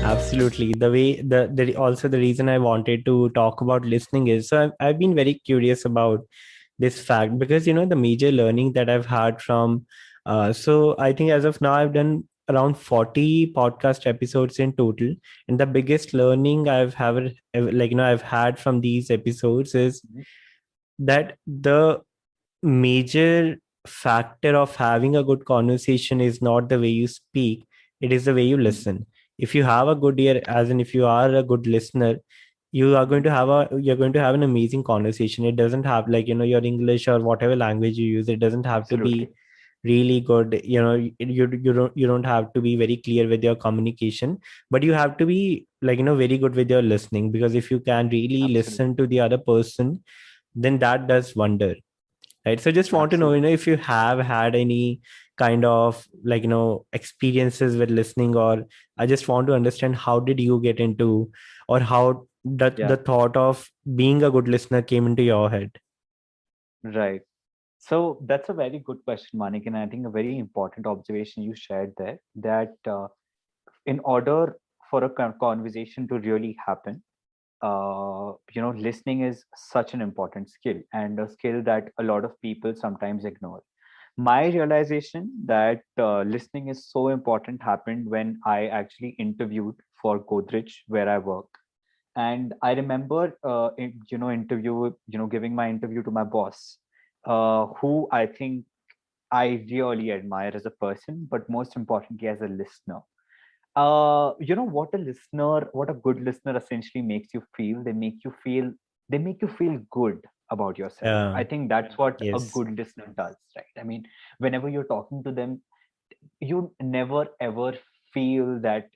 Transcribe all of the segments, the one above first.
Absolutely. The way the also the reason I wanted to talk about listening is, so I've been very curious about this fact because the major learning that I've had from so I think as of now I've done around 40 podcast episodes in total, and the biggest learning I've had from these episodes is Mhm. that the major factor of having a good conversation is not the way you speak, it is the way you Mhm. listen. If you have a good ear, as in if you are a good listener, Mhm. you're going to have an amazing conversation. It doesn't have your English or whatever language you use, it doesn't have to be Absolutely. really good. You don't have to be very clear with your communication, but you have to be very good with your listening, because if you can really Absolutely. listen to the other person, then that does wonder, right? So just want to know, Absolutely. if you have had any kind of experiences with listening, or I just want to understand how did you get into, or how Yeah. the thought of being a good listener came into your head. Right. So that's a very good question, Manik, and I think a very important observation you shared there, that in order for a conversation to really happen, listening is such an important skill, and a skill that a lot of people sometimes ignore. My realization that listening is so important happened when I actually interviewed for Godrej, where I work. And I remember, giving my interview to my boss, who I think I really admire as a person, but most importantly as a listener. What a good listener essentially makes you feel. They make you feel good about yourself. Yeah. I think that's what a Yes. good listener does, right? I mean, whenever you're talking to them, you never ever feel that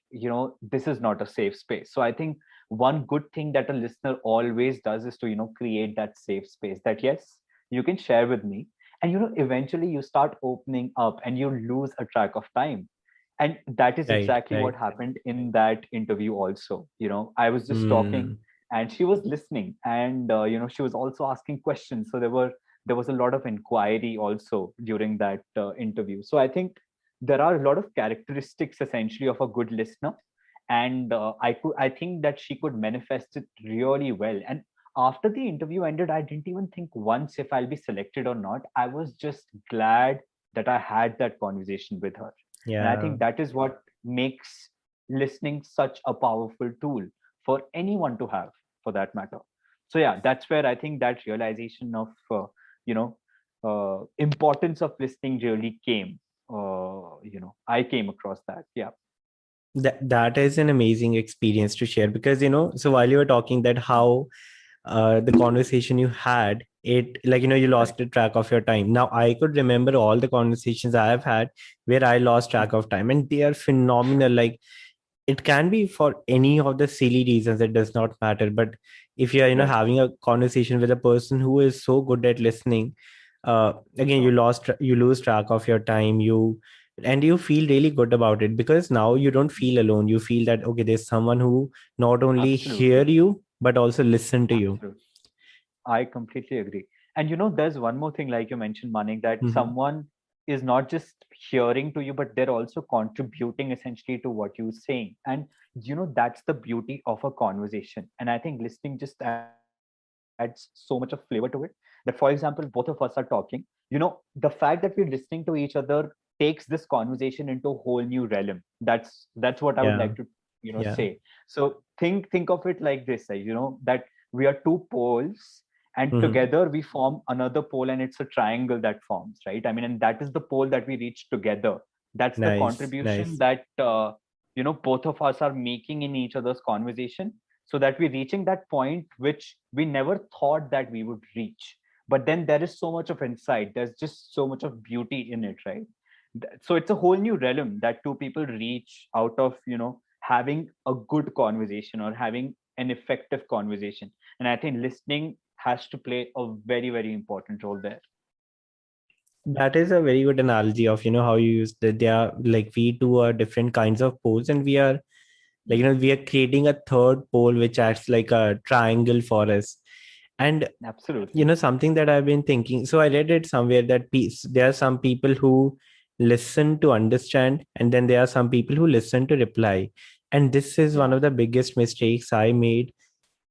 this is not a safe space. So I think one good thing that a listener always does is to create that safe space, that yes, you can share with me, and eventually you start opening up and you lose a track of time. And that is Right. exactly Right. what happened in that interview also. I was just talking Hmm. and she was listening, and she was also asking questions. So there was a lot of inquiry also during that interview. So I think there are a lot of characteristics essentially of a good listener, and I think that she could manifest it really well. And after the interview ended, I didn't even think once if I'll be selected or not. I was just glad that I had that conversation with her. And I Yeah. think that is what makes listening such a powerful tool for anyone to have, for that matter. So yeah, that's where I think that realization of you know importance of listening really came. I came across that. Yeah. That is an amazing experience to share, because so while you were talking, that how the conversation you had, it you Right. lost the track of your time. Now I could remember all the conversations I have had where I lost track of time, and they are phenomenal. Like, it can be for any of the silly reasons, it does not matter, but if you are Right. having a conversation with a person who is so good at listening, again, Sure. you lose track of your time, and you feel really good about it, because now you don't feel alone. You feel that, okay, there's someone who not only hear Absolutely. you but also listen to you. Absolutely. I completely agree. And there's one more thing, like you mentioned, Manik, that Hmm. someone is not just hearing to you, but they're also contributing essentially to what you're saying. And that's the beauty of a conversation. And I think listening just adds so much of flavor to it. That, for example, both of us are talking, the fact that we're listening to each other takes this conversation into a whole new realm. That's what I would Yeah. like to Yeah. say. So think of it like this, that we are two poles, and Hmm. together we form another pole, and it's a triangle that forms, right? I mean, and that is the pole that we reach together. That's the Nice. contribution Nice. that both of us are making in each other's conversation, so that we're reaching that point which we never thought that we would reach. But then there is so much of insight, there's just so much of beauty in it, right? So it's a whole new realm that two people reach out of having a good conversation or having an effective conversation. And I think listening has to play a very, very important role there. That is a very good analogy of, how you use that. They are like, we two are different kinds of poles, and we are like, we are creating a third pole which acts like a triangle for us. And Absolutely. something that I've been thinking, so I read it somewhere that there are some people who listen to understand, and then there are some people who listen to reply. And this is one Yeah. of the biggest mistakes I made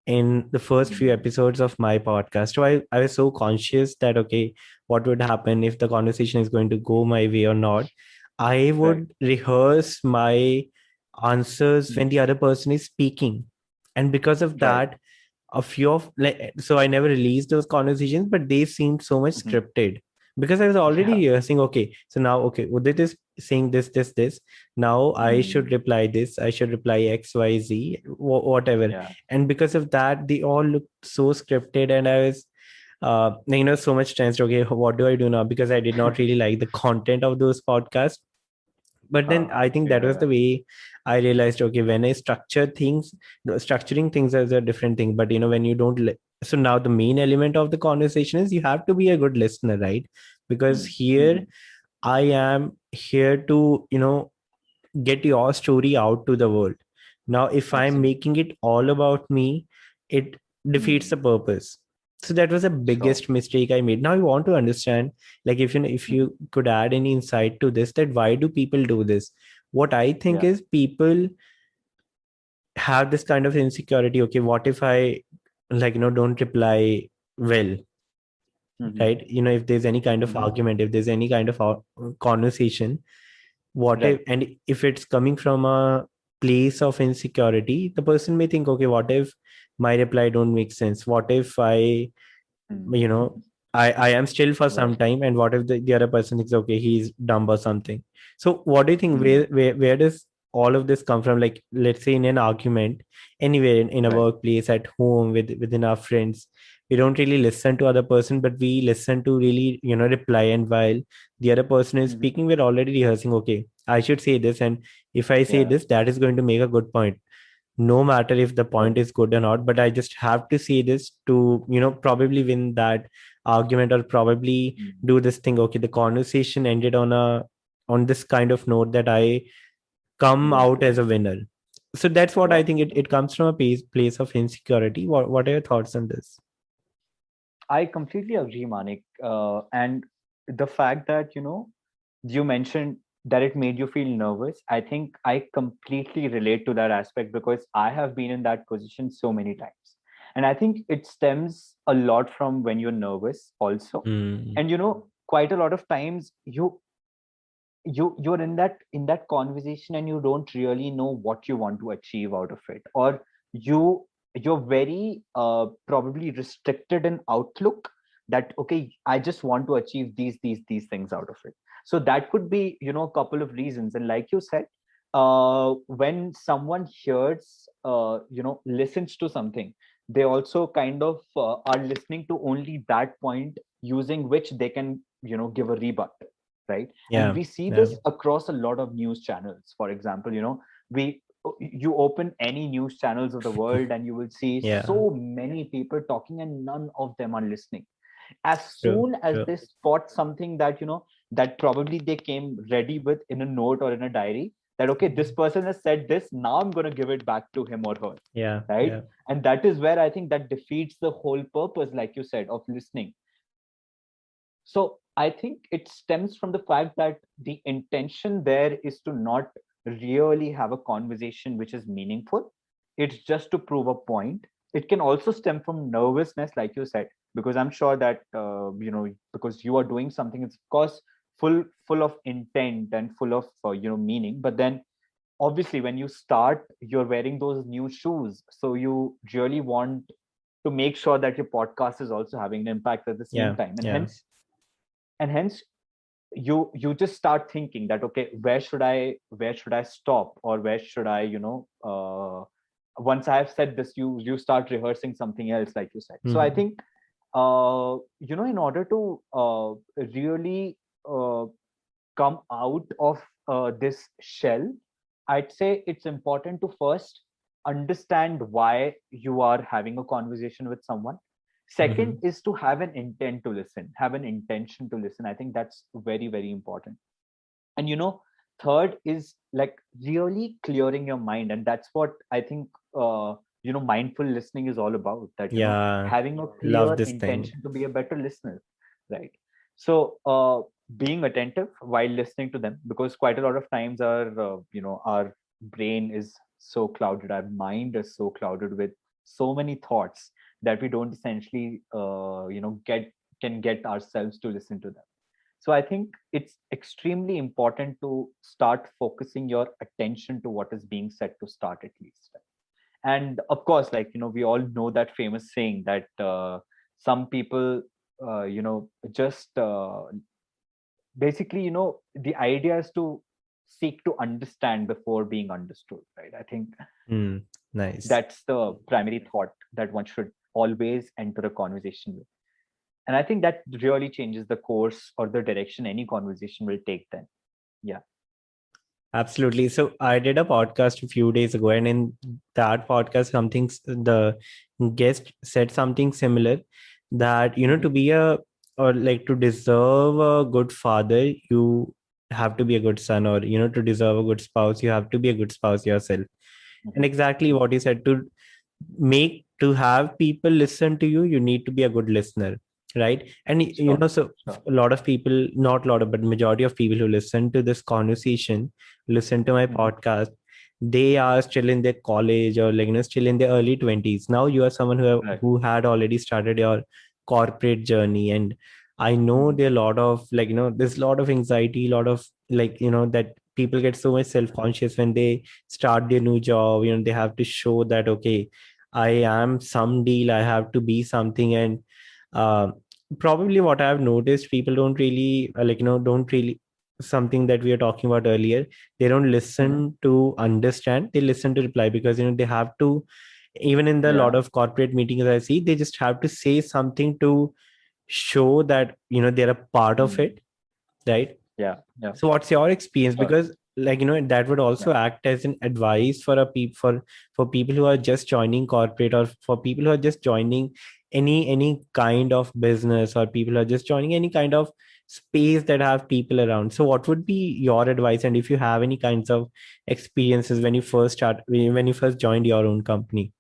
in the first few Mm. episodes of my podcast. So I was so conscious that, okay, what would happen if the conversation is going to go my way or not. I Right. would rehearse my answers when Mm. the other person is speaking. And because of Right. that, a few of like, so I never released those conversations, but they seemed so much Mhm. scripted because I was already Yeah. rehearsing. Okay, so now, okay, Udit is saying this. Now I should Mm. reply this. I should reply X, Y, Z, whatever. Yeah. And because of that, they all looked so scripted, and I was, so much tensed. Okay, what do I do now? Because I did not really like the content of those podcasts. But then I think that was Yeah. the way I realized, okay, when I structure things, structuring things is a different thing. But when you don't so now the main element of the conversation is you have to be a good listener, right? Because Mm. here Mhm. I am here to get your story out to the world. Now if I'm Absolutely. making it all about me, it defeats the Mm. purpose. So that was the Sure. biggest mistake I made. Now I want to understand, like, if Mhm. you could add any insight to this, that why do people do this? What I think Yeah. is, people have this kind of insecurity. Okay, what if I, like, don't reply well, Mhm. right? If there's any kind of Mhm. argument, if there's any kind of conversation, what if, Right. and if it's coming from a place of insecurity, the person may think, okay, what if my reply don't make sense? What if I, Mm. you know I am still for some Right. time, and what if the other person thinks, okay, he's dumb or something? So what do you think, Mm. where does all of this come from? Like, let's say in an argument, anywhere, in a Right. workplace, at home, within our friends, we don't really listen to other person, but we listen to really reply. And while the other person is Mhm. speaking, we're already rehearsing, okay, I should say this, and if I say Yeah. this, that is going to make a good point, no matter if the Right. point is good or not. But I just have to say this to probably win that argument, or probably Mm. do this thing. Okay, the conversation ended on this kind of note, that I come Yeah. out as a winner. So that's what I Sure. think. It comes from a place of insecurity. What are your thoughts on this? I completely agree, Manik. And the fact that, you mentioned that it made you feel nervous. I think I completely relate to that aspect because I have been in that position so many times. And I think it stems a lot from when you're nervous also. Mm. And quite a lot of times you're in that conversation and you don't really know what you want to achieve out of it, or you're very probably restricted in outlook, that okay, I just want to achieve these things out of it. So that could be a couple of reasons. And like you said, when someone hears listens to something, they also kind of are listening to only that point, using which they can give a rebut, right? And Yeah. we see Yeah. this across a lot of news channels. For example, we you open any news channels of the world and you will see Yeah. so many people talking and none of them are listening. As True. soon as True. they spot something that that probably they came ready with in a note or in a diary, that okay, this person has said this, now I'm going to give it back to him or her, Yeah. right? Yeah. And that is where I think that defeats the whole purpose, like you said, of listening. So I think it stems from the fact that the intention there is to not really have a conversation which is meaningful. It's just to prove a point. It can also stem from nervousness, like you said, because I'm sure that because you are doing something, it's of course full of intent and full of meaning. But then obviously when you start, you're wearing those new shoes, so you really want to make sure that your podcast is also having an impact at the same Yeah. time. And Yeah. hence you just start thinking that okay, where should I stop, or where should I once I have said this, you start rehearsing something else, like you said. So I Mhm. think in order to really uh, come out of this shell, I'd say it's important to first understand why you are having a conversation with someone. Second Mm-hmm. is to have an intent to listen, have an intention to listen. I think that's very, very important. And third is like really clearing your mind, and that's what I think mindful listening is all about, that Yeah, having a love clear this thing. intention to be a better listener, right? So being attentive while listening to them, because quite a lot of times our brain is so clouded, our mind is so clouded with so many thoughts that we don't essentially get ourselves to listen to them. So I think it's extremely important to start focusing your attention to what is being said to start, at least. And of course, like, we all know that famous saying that some people, just basically, the idea is to seek to understand before being understood, right? I think Mm, nice. that's the primary thought that one should always enter a conversation with. And I think that really changes the course or the direction any conversation will take then. Yeah. Absolutely. So I did a podcast a few days ago, and in that podcast, the guest said something similar, that Hmm. to be a, or like, to deserve a good father, you have to be a good son, or to deserve a good spouse, you have to be a good spouse yourself. And Hmm. exactly Hmm. what you said, to have people listen to you, you need to be a good listener, right? And Sure. so Sure. a lot of people, not a lot of, but majority of people who listen to this conversation, listen to my Hmm. podcast, they are still in their college, or like still in their early 20s. Now you are someone Right. who had already started your corporate journey, and I know Hmm. there are a lot of, like, there's a lot of anxiety, a lot of, like, that people get so much self-conscious when they start their new job. They have to show that, okay, I am some deal, I have to be something. And uh, probably what I've noticed, people don't really don't really, something that we are talking about earlier, they don't Hmm. listen to understand, they listen to reply, because they have to, even in the lot Yeah. of corporate meetings I see, they just have to say something to show that they're a part of Hmm. it, right? Yeah. Yeah. So what's your experience? Sure. Because, like, that would Yeah. also act as an advice for for people who are just joining corporate, or for people who are just joining any kind of business, or people who are just joining any kind of space that have people around. So what would be your advice, and if you have any kinds of experiences when you first when you first joined your own company?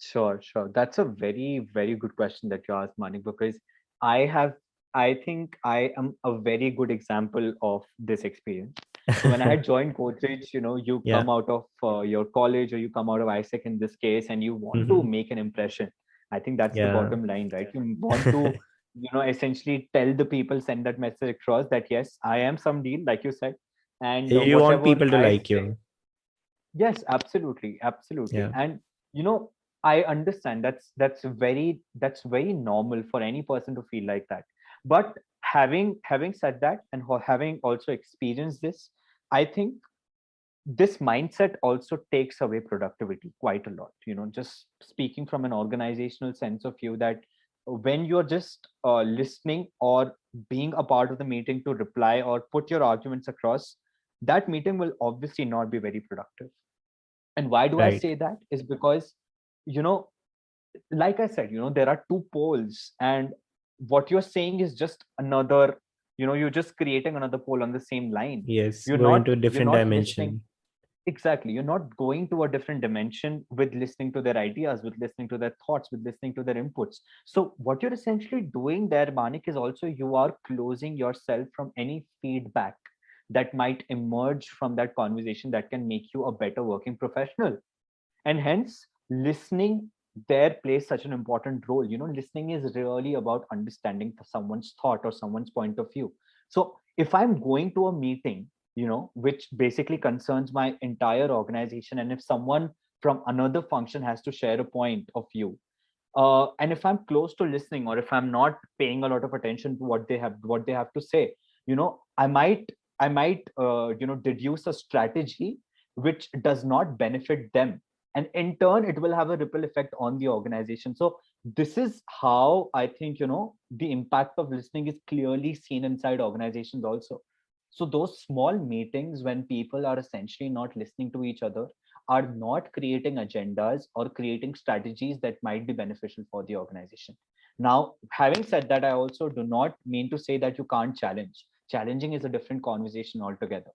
Sure. Sure. That's a very, very good question that you asked, Manik, because I have, I think I am a very good example of this experience. So when I had joined Godrej, you Yeah. come out of your college, or you come out of ISEC in this case, and you want to Hmm. make an impression. I think that's the Yeah. bottom line, right? You want to, essentially tell the people, send that message across that, yes, I am some deal, like you said. And You want whatever people to I like say, you. yes, absolutely, absolutely. Yeah. And I understand that's very normal for any person to feel like that. But having said that, and having also experienced this, I think this mindset also takes away productivity quite a lot. Just speaking from an organizational sense of view, that when you're just listening or being a part of the meeting to reply or put your arguments across, that meeting will obviously not be very productive. And why do I Right. say that? Is because, you know, like I said, there are two poles, and what you're saying is just another, you're just creating another pole on the same line. Yes, You're going not, to a you're different not listening. dimension. Exactly. You're not going to a different dimension with listening to their ideas, with listening to their thoughts, with listening to their inputs. So what you're essentially doing there, Manik, is also you are closing yourself from any feedback that might emerge from that conversation that can make you a better working professional. And hence, listening there plays such an important role. Listening is really about understanding someone's thought or someone's point of view. So if I'm going to a meeting, which basically concerns my entire organization, and if someone from another function has to share a point of view, and if I'm close to listening, or if I'm not paying a lot of attention to what they have to say, I might deduce a strategy which does not benefit them, and in turn it will have a ripple effect on the organization. So this is how I think the impact of listening is clearly seen inside organizations also. So those small meetings when people are essentially not listening to each other are not creating agendas or creating strategies that might be beneficial for the organization. Now, having said that, I also do not mean to say that you can't challenge. Challenging is a different conversation altogether.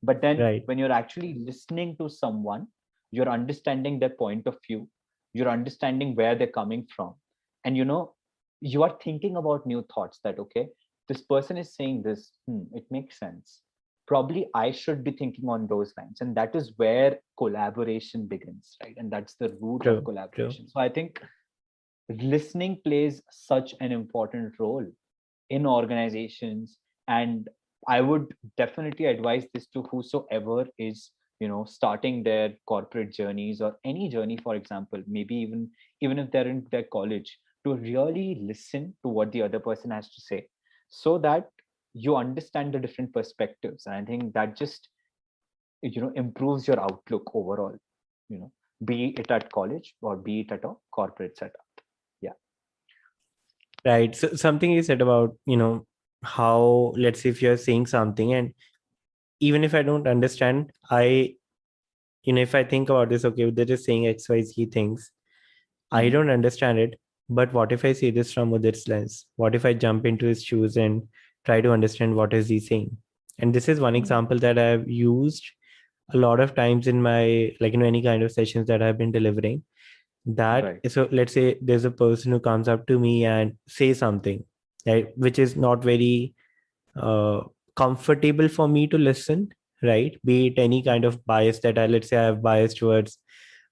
But then Right. when you're actually listening to someone, you're understanding their point of view, you're understanding where they're coming from. And you are thinking about new thoughts that, okay, this person is saying this, it makes sense. Probably I should be thinking on those lines. And that is where collaboration begins, right? And that's the root of True. True. collaboration. So I think listening plays such an important role in organizations. And I would definitely advise this to whosoever is starting their corporate journeys or any journey, for example, maybe even if they're in their college, to really listen to what the other person has to say, so that you understand the different perspectives. And I think that just improves your outlook overall, you know be it at college or be it at a corporate setup. Yeah. Right. So something you said about, how, let's say if you're saying something, and even if I don't understand, if I think about this, okay, they're just saying XYZ things. I Hmm. don't understand it. But what if I see this from Udit's lens? What if I jump into his shoes and try to understand what is he saying? And this is one Hmm. example that I've used a lot of times in my, like, any kind of sessions that I've been delivering. That Right. so let's say there's a person who comes up to me and say something, right, which is not very uh, comfortable for me to listen, right? Be it any kind of bias that let's say I have bias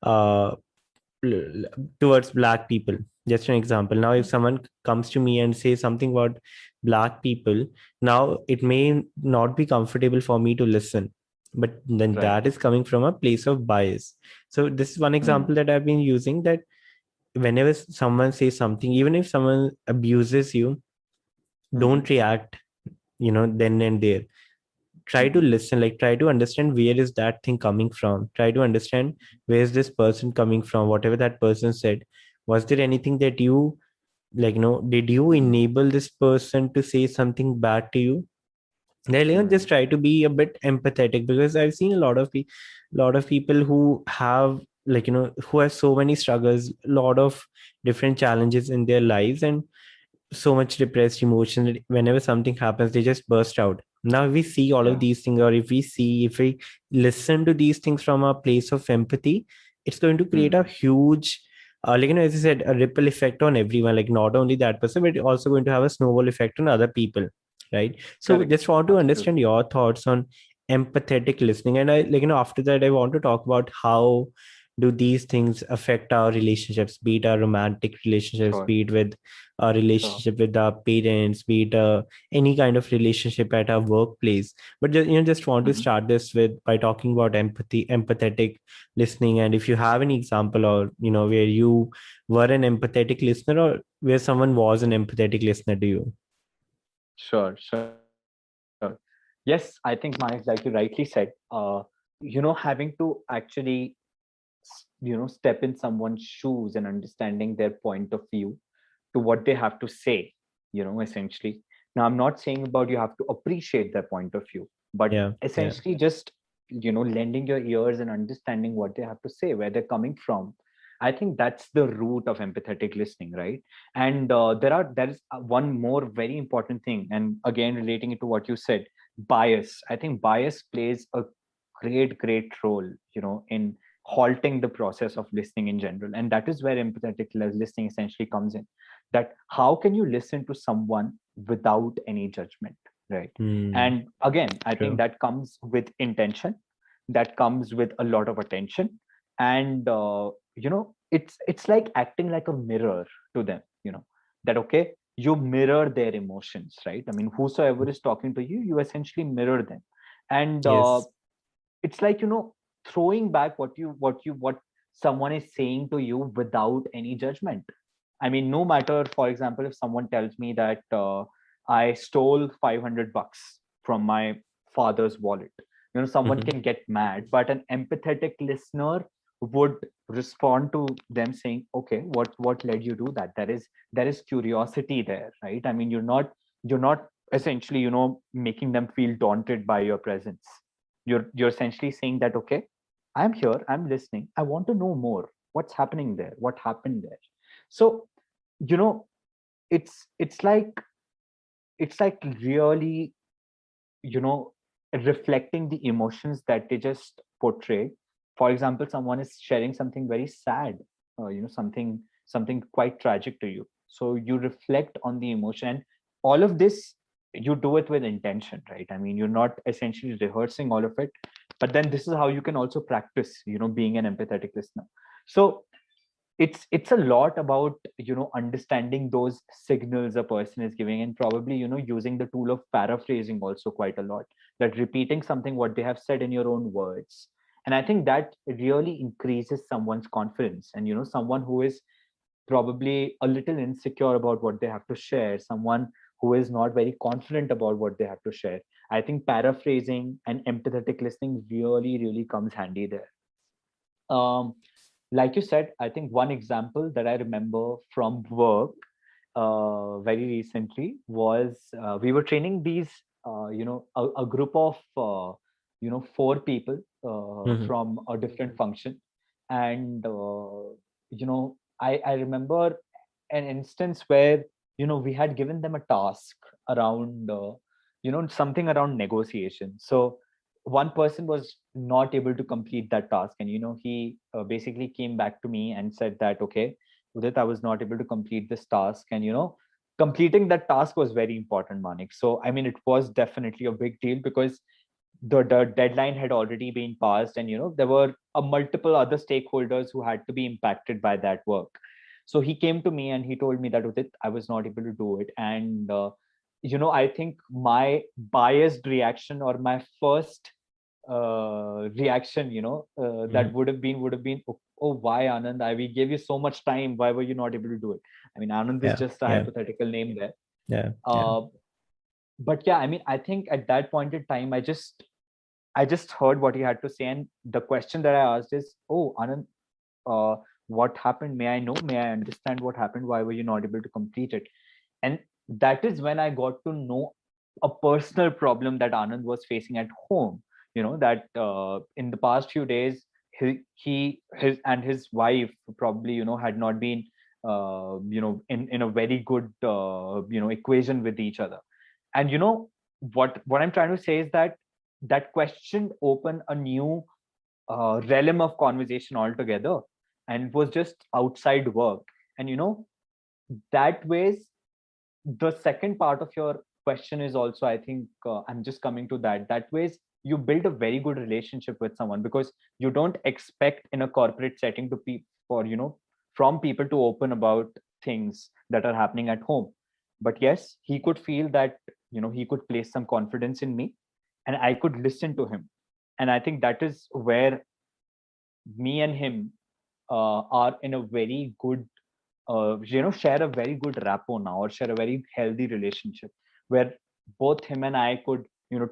uh, towards black people. Just an example. Now, if Hmm. someone comes to me and says something about black people, now it may not be comfortable for me to listen, but then Right. that is coming from a place of bias. So this is one example Hmm. that I've been using, that whenever someone says something, even if someone abuses you, Hmm. don't react, then and there. Try to Hmm. listen, like try to understand where is that thing coming from. Try to understand where is this person coming from, whatever that person said. Was there anything that you, like, did you Hmm. enable this person to say something bad to you? Then, just Right. try to be a bit empathetic, because I've seen a lot of people who have, like, who have so many struggles, a lot of different challenges in their lives, and so much repressed emotion that whenever something happens, they just burst out. Now, if we see all of Yeah. these things, or if we listen to these things from a place of empathy, it's going to create a Hmm. huge, like, as I said, a ripple effect on everyone, like not only that person, but also going to have a snowball effect on other people, right? So Correct. just want to understand Absolutely. your thoughts on empathetic listening. And I, like, after that, I want to talk about how do these things affect our relationships, be it our romantic relationships, Sure. be it with our Sure. relationship with our parents, be it any kind of relationship at our workplace. But just want to Hmm. start this with by talking about empathy, empathetic listening. And if you have any example, or where you were an empathetic listener, or where someone was an empathetic listener to you. Sure. Sure. Yes, I think Manik, like you rightly said, having to actually step in someone's shoes and understanding their point of view to what they have to say, essentially. Now, I'm not saying about you have to appreciate their point of view, but Yeah, yeah. essentially just lending your ears and understanding what they have to say, where they're coming from. I think that's the root of empathetic listening, right? And there is one more very important thing, and again relating it to what you said, bias. I think bias plays a great role, in halting the process of listening in general. And that is where empathetic listening essentially comes in. That how can you listen to someone without any judgment, right? Hmm. And again, I think True. that comes with intention, that comes with a lot of attention. And it's like acting like a mirror to them, that okay, you mirror their emotions, right? I mean, whosoever is talking to you, you essentially mirror them. And Yes. it's like throwing back what someone is saying to you without any judgment. I mean, no matter, for example, if someone tells me that I stole 500 bucks from my father's wallet, someone Hmm. can get mad, but an empathetic listener would respond to them saying, okay, what led you do that? There is curiosity there, right? I mean, you're not essentially making them feel daunted by your presence. You're essentially saying that, okay, I'm here, I'm listening, I want to know more. What's happening there? What happened there? So, you know, it's like really, you know, reflecting the emotions that they just portray. For example, someone is sharing something very sad, something quite tragic to you, so you reflect on the emotion. And all of this, you do it with intention, right? I mean, you're not essentially rehearsing all of it, but then this is how you can also practice, being an empathetic listener. So it's a lot about, understanding those signals a person is giving, and probably, using the tool of paraphrasing also quite a lot, that repeating something what they have said in your own words. And I think that really increases someone's confidence. And someone who is probably a little insecure about what they have to share, someone who is not very confident about what they have to share, I think paraphrasing and empathetic listening really really comes handy there. um, like you said, I think one example that I remember from work very recently was, we were training these, a group of, four people Mhm. from a different function. And, I remember an instance where, we had given them a task around, something around negotiation. So one person was not able to complete that task, and he basically came back to me and said that, okay, Udit, I was not able to complete this task. And completing that task was very important, Manik. So I mean, it was definitely a big deal, because the deadline had already been passed, and there were multiple other stakeholders who had to be impacted by that work. So he came to me and he told me that, Udit, I was not able to do it. And I think my biased reaction, or my first reaction, that Mhm. would have been, oh, why, Anand? We gave you so much time. Why were you not able to do it? I mean, Anand is Yeah, just a yeah, hypothetical name there. yeah, yeah. uh, but yeah, I mean, I think at that point in time, I just heard what he had to say, and the question that I asked is, oh, Anand, uh, what happened? May I know? May I understand what happened? Why were you not able to complete it? And that is when I got to know a personal problem that Anand was facing at home. That in the past few days, his and his wife probably, had not been, in a very good, equation with each other. And what I'm trying to say is that that question opened a new realm of conversation altogether, and it was just outside work. And that ways, the second part of your question is also, I think, I'm just coming to that ways you build a very good relationship with someone, because you don't expect in a corporate setting to be for from people to open about things that are happening at home. But yes, he could feel that, he could place some confidence in me, and I could listen to him. And I think that is where me and him are in a very good, share a very good rapport now, or share a very healthy relationship, where both him and I could,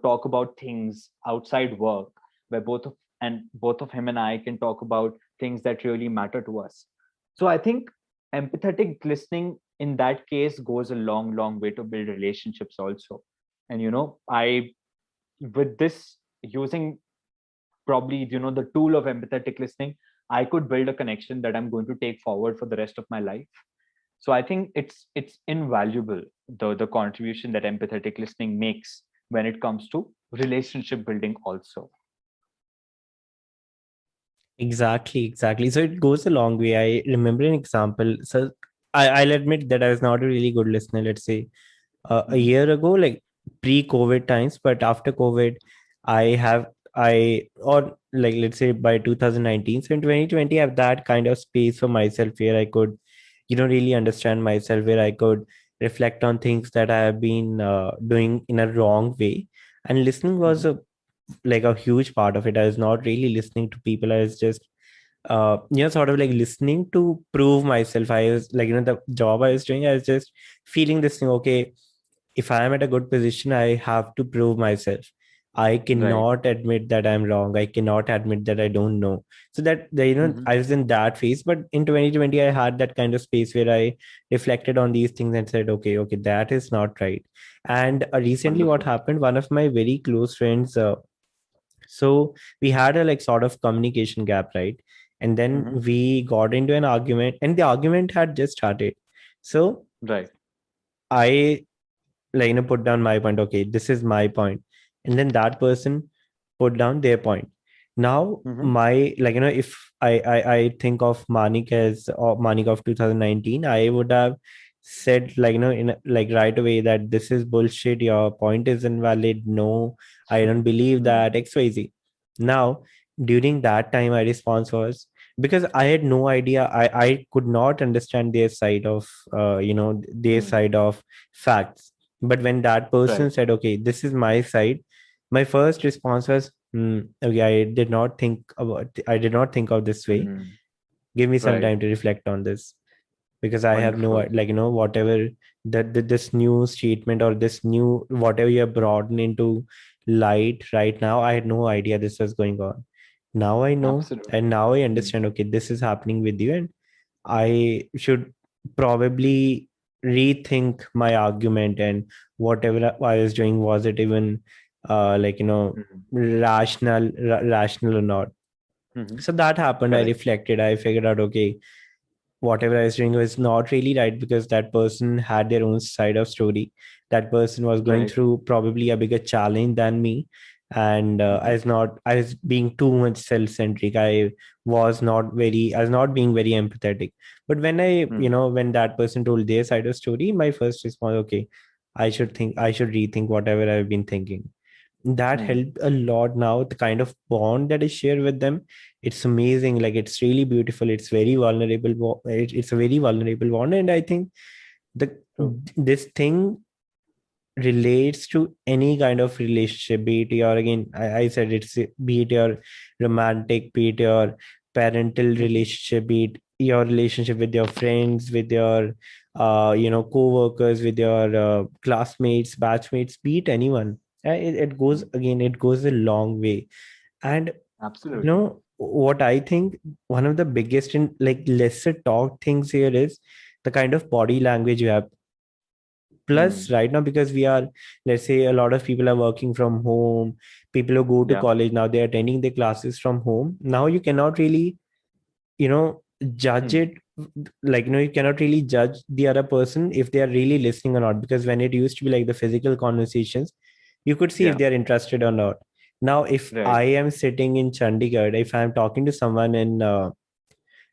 talk about things outside work, where both of him and I can talk about things that really matter to us. So I think empathetic listening in that case goes a long, long way to build relationships also. And I with this, using probably, the tool of empathetic listening, I could build a connection that I'm going to take forward for the rest of my life. So I think it's invaluable, the contribution that empathetic listening makes when it comes to relationship building also. Exactly, exactly. So it goes a long way. I remember an example. So I'll admit that I was not a really good listener, let's say a Hmm. year ago, like pre-COVID times, but after COVID, I have or like let's say by 2019, so in 2020, I have that kind of space for myself where I could, really understand myself, where I could reflect on things that I have been doing in a wrong way. And listening was Hmm. a huge part of it. I was not really listening to people. I was just sort of like listening to prove myself. I was like, the job I was doing, I was just feeling this thing, okay, if I am at a good position, I have to prove myself. I Right. cannot admit that I'm wrong. I cannot admit that I don't know. So that Hmm. I was in that phase. But in 2020, I had that kind of space where I reflected on these things and said, okay, that is not right. And recently, what Wonderful. happened? One of my very close friends So we had a like sort of communication gap, right? And then Mm-hmm. we got into an argument, and the argument had just started. So Right. I, like, put down my point. Okay, this is my point. And then that person put down their point. Now Mm-hmm. my, like, if I think of Manik as, or Manik of 2019, I would have said, like, in like right away, that this is bullshit, your point is invalid, no, I don't believe Mm. that, XYZ. Now during that time, my response was, because I had no idea, I could not understand their side of, their Mm. side of facts. But when that Right. person said, okay, this is my side, my first response was, okay, I did not think of this way. Mm. Give me some Right. time to reflect on this, because I have no, Wonderful. like, whatever that this new statement, or this new whatever you have brought into light right now, I had no idea this was going on. Now I know, and Absolutely. now I Mm. understand, okay, this is happening with you, and I should probably rethink my argument, and whatever I was doing, was it even like, Mm. rational or not. Mm-hmm. So that happened. I Correct. reflected. I figured out, okay, whatever I was doing was not really right, because that person had their own side of story. That person was going Right. through probably a bigger challenge than me. And Mm-hmm. I was being too much self-centric. I was not being very empathetic. But Mm. when that person told their side of story, my first response, okay, I should rethink whatever I've been thinking. That Mm. helped a lot. Now the kind of bond that I share with them, it's amazing. Like, it's really beautiful. It's very vulnerable. It's a very vulnerable bond. And I think the True. this thing relates to any kind of relationship, be it your, again, I said, it's, be it your romantic, be it your parental Mm-hmm. relationship, be it your relationship with your friends, with your co-workers, with your classmates, batchmates, be it anyone. It goes, Mm. again, it goes a long way. And Absolutely. what I think, one of the biggest and like lesser talk things here is the kind of body language you have. Plus Mm. right now, because we are, let's say, a lot of people are working from home, people who go to Yeah. college now, they're attending their classes from home. Now you cannot really, judge Mm. it, like, you cannot really judge the other person if they are really listening or not, because when it used to be like the physical conversations, you could see if Yeah. they are interested or not. Now if Right. I am sitting in Chandigarh, if I'm talking to someone in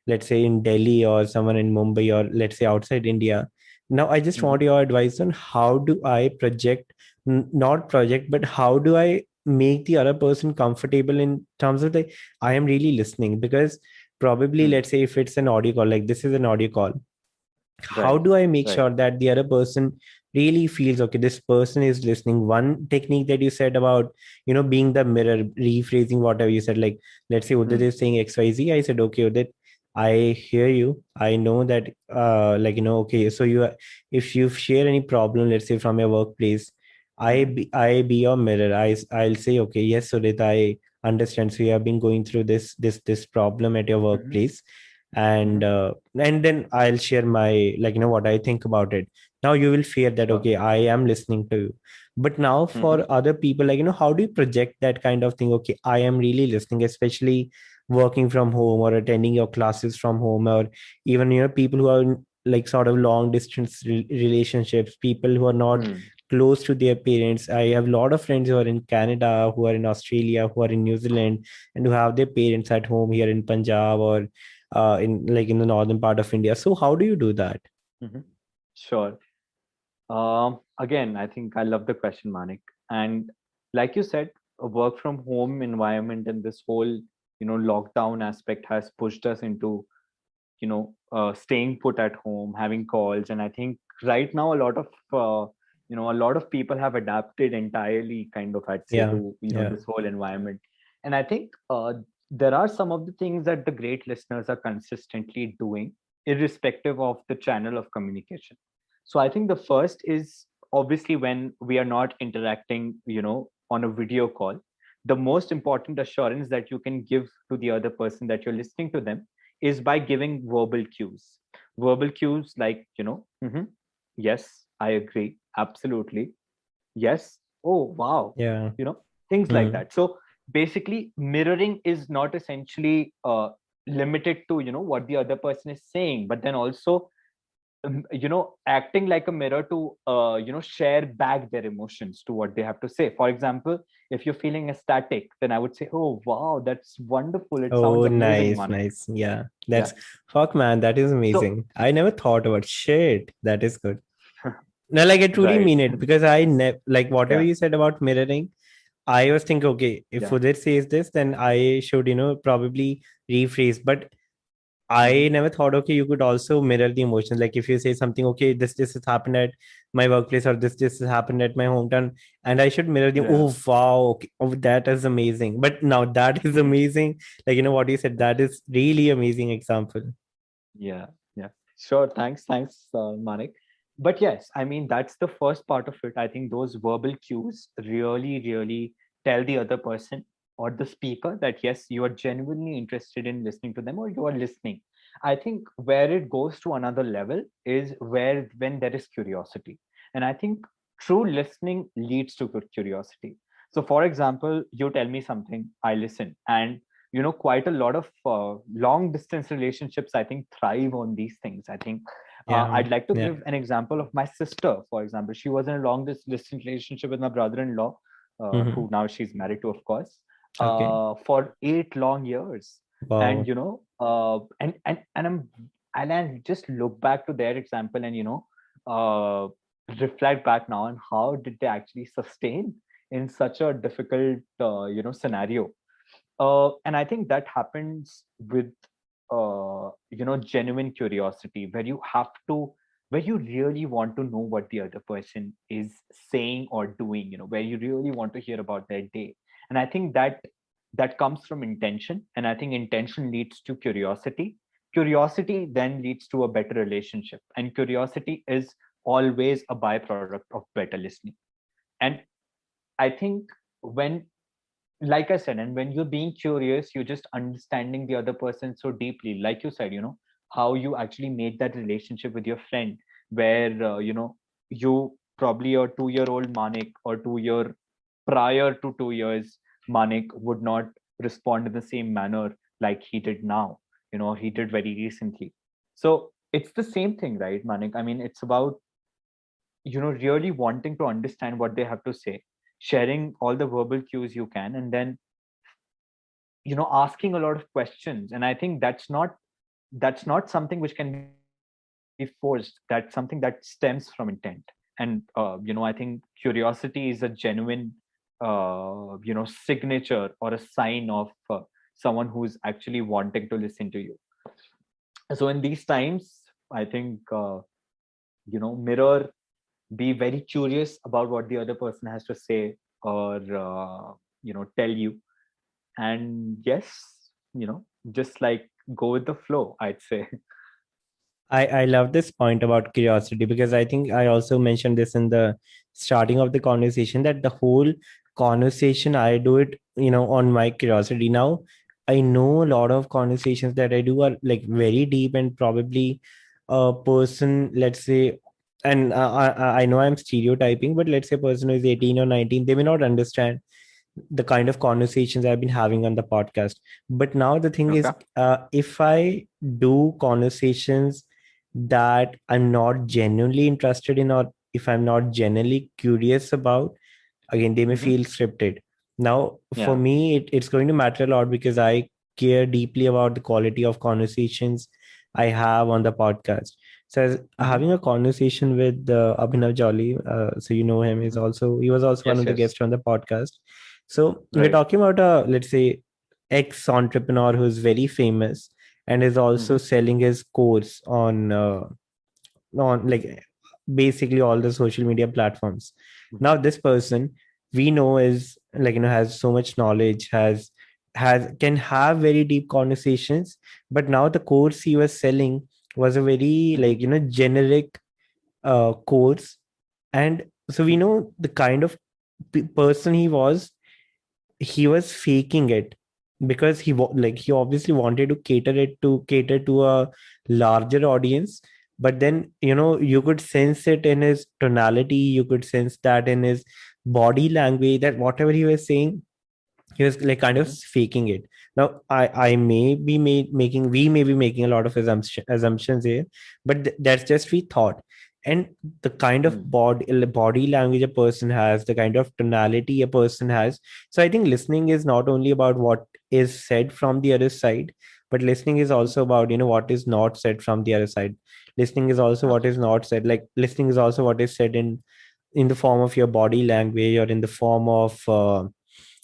let's say in Delhi, or someone in Mumbai, or let's say outside India. Now, I just Mm-hmm. want your advice on how do I project, not project, but how do I make the other person comfortable in terms of the, I am really listening, because probably, Mm. let's say, if it's an audio call, like this is an audio call, how Right. do I make Right. sure that the other person really feels, okay, this person is listening? One technique that you said about, being the mirror, rephrasing whatever you said, like, let's say Udit Mm. is saying XYZ, I said, okay, Udit, I hear you, I know that, like, okay, so if you share any problem, let's say from your workplace, Mm-hmm. I be your mirror. I'll say, okay, yes, Udit, I understand, so you have been going through this problem at your Mm-hmm. workplace. Mm-hmm. And then I'll share my, like, what I think about it. Now you will fear that, Sure. okay, I am listening to you. But now Mm-hmm. for other people, like, how do you project that kind of thing? Okay, I am really listening, especially working from home, or attending your classes from home, or even, people who are in, like, sort of long distance relationships, people who are not Mm. close to their parents. I have a lot of friends who are in Canada, who are in Australia, who are in New Zealand, and who have their parents at home here in Punjab, or in, like, in the northern part of India. So how do you do that? Mm-hmm. Sure. Again, I think I love the question, Manik. And like you said, a work from home environment and this whole, lockdown aspect has pushed us into, staying put at home, having calls. And I think right now a lot of people have adapted entirely, kind of, I'd say, Yeah, to, yeah, this whole environment. And I think there are some of the things that the great listeners are consistently doing, irrespective of the channel of communication. So I think the first is obviously when we are not interacting, on a video call, the most important assurance that you can give to the other person that you're listening to them is by giving verbal cues. Verbal cues like, "Mhm, yes, I agree, absolutely, yes, oh, wow," yeah. things like Hmm. that. So basically mirroring is not essentially limited to what the other person is saying, but then also acting like a mirror to share back their emotions to what they have to say. For example, if you're feeling ecstatic, then I would say, oh wow, that's wonderful, it sounds Oh, amazing, nice, Manik. nice. Yeah, Yeah. that's fuck, man. That is So amazing. I never thought about shit. That is good. No, like I truly right. mean it because I like whatever Yeah. you said about mirroring. I was thinking, okay, if Yeah. Udit says this, then I should, probably rephrase. But Hmm. I never thought, okay, you could also mirror the emotions. Like if you say something, okay, this has happened at my workplace, or this has happened at my hometown, and I should mirror the, Yeah. oh wow, okay, oh that is amazing. But now that is amazing. Like what you said, that is really amazing example. Yeah, yeah. Sure. Thanks, Manik. But yes, I mean, that's the first part of it. I think those verbal cues really, really tell the other person or the speaker that yes, you are genuinely interested in listening to them, or you are listening. I think where it goes to another level is where when there is curiosity. And I think true listening leads to good curiosity. So, for example, you tell me something, I listen, and quite a lot of long distance relationships I think thrive on these things. I think Yeah, I'd like to yeah. give an example of my sister. For example, she was in a long distance relationship with my brother-in-law, Hmm. who now she's married to, of course, Okay. for 8 long years. And Wow. and I just look back to their example and uh, reflect back now on how did they actually sustain in such a difficult scenario. And I think that happens with genuine curiosity, where where you really want to know what the other person is saying or doing, where you really want to hear about their day. And I think that comes from intention, and I think intention leads to curiosity. Curiosity then leads to a better relationship, and curiosity is always a byproduct of better listening. And I think when, like I said, and when you're being curious, you're just understanding the other person so deeply. Like you said, how you actually made that relationship with your friend, where, you probably a 2-year-old Manik, or 2 year prior to 2 years, Manik would not respond in the same manner like he did now, he did very recently. So it's the same thing, right, Manik? I mean, it's about, really wanting to understand what they have to say, sharing all the verbal cues you can, and then asking a lot of questions. And I think that's not something which can be forced, that's something that stems from intent. And I think curiosity is a genuine signature or a sign of someone who's actually wanting to listen to you. So in these times, I think mirror, be very curious about what the other person has to say, or tell you. And yes, just like go with the flow, I'd say. I love this point about curiosity because I think I also mentioned this in the starting of the conversation that the whole conversation I do it, on my curiosity. Now, I know a lot of conversations that I do are like very deep and probably a person, let's say, and I know I'm stereotyping, but let's say a person who is 18 or 19, they may not understand the kind of conversations I've been having on the podcast. But now the thing Okay. is, if I do conversations that I'm not genuinely interested in, or if I'm not genuinely curious about, again, they may Hmm. feel scripted. Now, for Yeah. me, it's going to matter a lot because I care deeply about the quality of conversations I have on the podcast. So, as Hmm. having a conversation with Abhinav Jolly, so you know him, is Hmm. also he was also one Yes, of the yes. guests on the podcast. So we're Right. talking about a, let's say, ex entrepreneur who's very famous and is also Hmm. selling his course on like basically all the social media platforms. Hmm. Now this person we know is like has so much knowledge, has can have very deep conversations, but now the course he was selling was a very Hmm. like generic course. And so we know the kind of person he was faking it because like he obviously wanted to cater to a larger audience. But then you could sense it in his tonality, you could sense that in his body language, that whatever he was saying, He was like kind of Mm-hmm. faking it. Now I may be making, we may be making a lot of assumptions here, but that's just we thought. And the kind of Mm. body language a person has, the kind of tonality a person has. So I think listening is not only about what is said from the other side, but listening is Mhm. also about, what is not said from the other side. Listening is also what is Absolutely. not said, like listening is also what is said in the form of your body language, or in the form of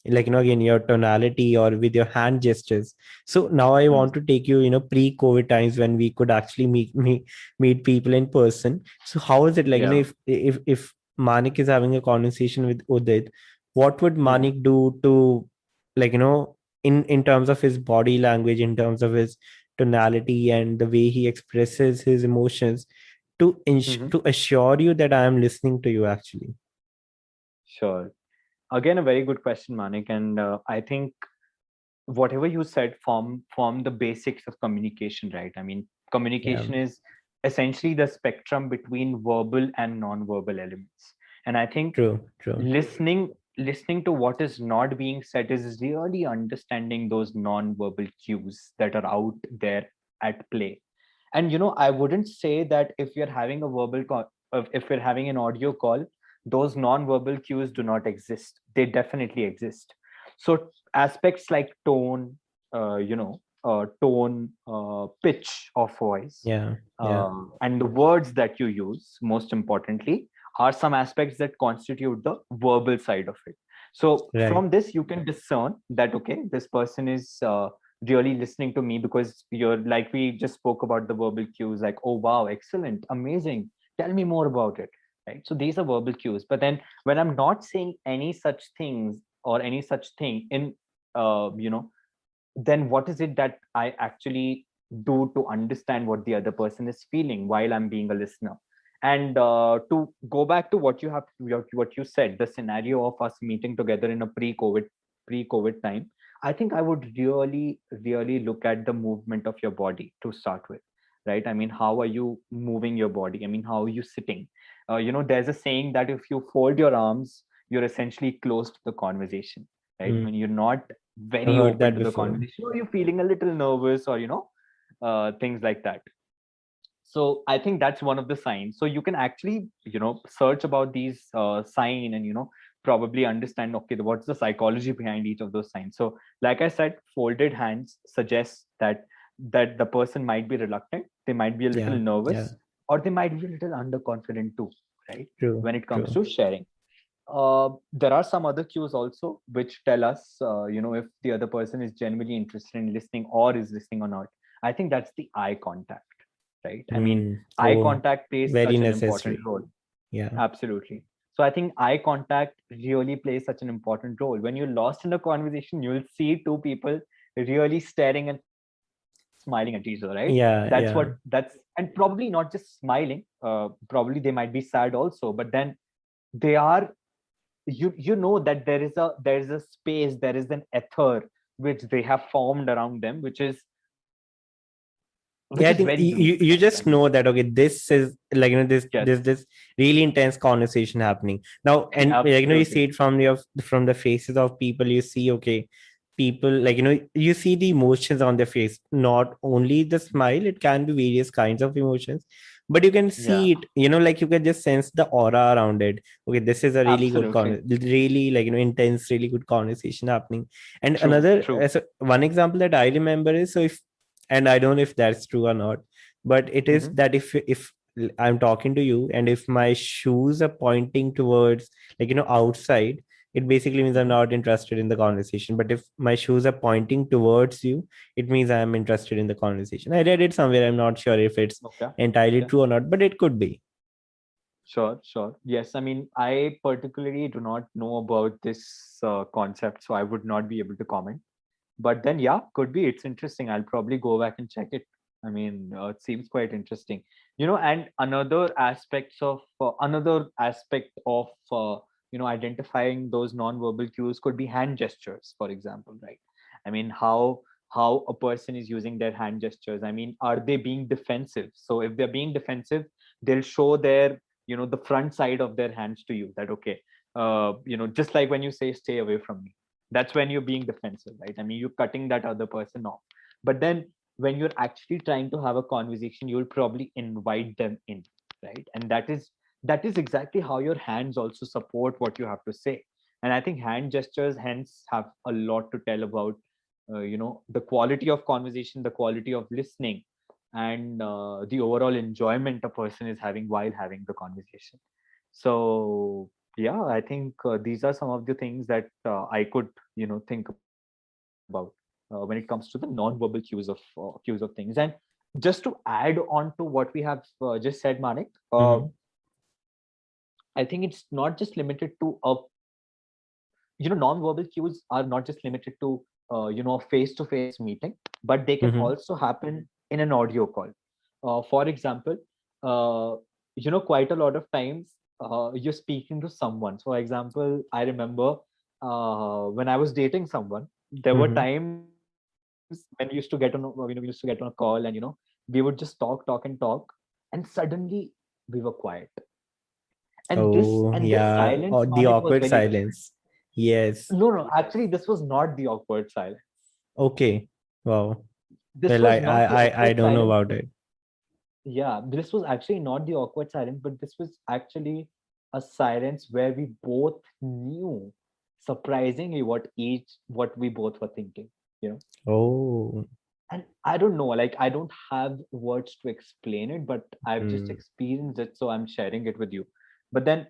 again, your tonality or with your hand gestures. So now I Mm. want to take you, pre-COVID times when we could actually meet people in person. So how is it, Yeah. if Manik is having a conversation with Udit, what would Mm-hmm. Manik do to, in terms of his body language, in terms of his tonality and the way he expresses his emotions, Mm-hmm. to assure you that I am listening to you actually? Sure. Again, a very good question, Manik. And I think whatever you said form the basics of communication, right? I mean, Yeah, communication is essentially the spectrum between verbal and non-verbal elements. And I think true, true. listening to what is not being said is really understanding those non-verbal cues that are out there at play. And I wouldn't say that if you're having a verbal call, if we're having an audio call, those non-verbal cues do not exist. They definitely exist. So aspects like tone, pitch of voice, Yeah, yeah, and the words that you use, most importantly, are some aspects that constitute the verbal side of it. So right. from this, you can discern that, okay, this person is really listening to me, because you're, like we just spoke about the verbal cues, like, oh wow, excellent, amazing, tell me more about it, right? So these are verbal cues. But then when I'm not saying any such things or any such thing in, then what is it that I actually do to understand what the other person is feeling while I'm being a listener? And to go back to what you said, the scenario of us meeting together in a pre-COVID time, I think I would really, really look at the movement of your body to start with, right? I mean, how are you moving your body? I mean, how are you sitting? There's a saying that if you fold your arms, you're essentially closed to the conversation, right? I Mm. mean, you're not I've very heard open that to the before. conversation, or you're feeling a little nervous, or things like that. So I think that's one of the signs. So you can actually search about these sign, and probably understand, okay, what's the psychology behind each of those signs. So like I said, folded hands suggests that the person might be reluctant, they might be a little Yeah, yeah, nervous, or they might be a little underconfident too, right, true, when it comes true. to sharing. There are some other cues also which tell us, if the other person is genuinely interested in listening or is listening or not. I think that's the eye contact, right? I mean, Mm. eye Oh, contact plays very such an important necessary. role. Yeah. Absolutely. So I think eye contact really plays such an important role. When you're lost in a conversation, you'll see two people really staring and smiling at each other, right? Yeah, That's yeah. and probably not just smiling. Probably they might be sad also, but then they are, you know that there is a space, there is an ether which they have formed around them, Yeah, which I is think very unique, you right? I just mean, know that, okay, this is yes. this really intense conversation happening now. And you Absolutely. see it from the faces of people. You see, okay, people, you see the emotions on their face, not only the smile, it can be various kinds of emotions, but you can Yeah. see it, you can just sense the aura around it. Okay, this is a really good Absolutely. really, intense, really good conversation happening. And True. another, True. so one example that I remember is, so if, and I don't know if that's true or not, but it is Hmm. that if I'm talking to you, and if my shoes are pointing towards, outside, it basically means I'm Hmm. not interested in the conversation. But if my shoes are pointing towards you, it means I am interested in the conversation. I read it somewhere, I'm not sure if it's Okay. entirely Okay. true or not, but it could be. Sure. Sure. Yes. I mean, I particularly do not know about this concept, so I would not be able to comment. But then, yeah, could be. It's interesting. I'll probably go back and check it. I mean, it seems quite interesting. And another aspect of identifying those non-verbal cues could be hand gestures, for example, right? I mean, how a person is using their hand gestures. I mean, are they being defensive? So if they're being defensive, they'll show their, the front side of their hands to you, that, okay, just like when you say stay away from me, That's when you're being defensive, right? I mean, you're cutting that other person off. But then when you're actually trying to have a conversation, you'll probably invite them in, right? And that is exactly how your hands also support what you have to say. And I think hand gestures hence have a lot to tell about the quality of conversation, the quality of listening, and the overall enjoyment a person is having while having the conversation. So yeah, I think these are some of the things that I could think about when it comes to the non-verbal cues of things. And just to add on to what we have just said, Manik, Mm-hmm. I think it's not just limited to non-verbal cues are not just limited to a face-to-face meeting, but they can Mm-hmm. also happen in an audio call. For example, uh, quite a lot of times you're speaking to someone. For example, I remember when I was dating someone, there were Mm-hmm. times when we used to get on we used to get on a call, and we would just talk and talk, and suddenly we were quiet, and this Oh, and this yeah. silence, Or the Manik, was awkward very different. silence. Yes. No, actually, this was not the awkward silence. Okay. Wow. This Well, I was not I the I, I awkward don't know silence. about it. Yeah, this was actually not the awkward silence, but this was actually a silence where we both knew surprisingly what we both were thinking. You know, Oh. and I don't know, like I don't have words to explain it, but I've just Mm. experienced it, so I'm sharing it with you. But then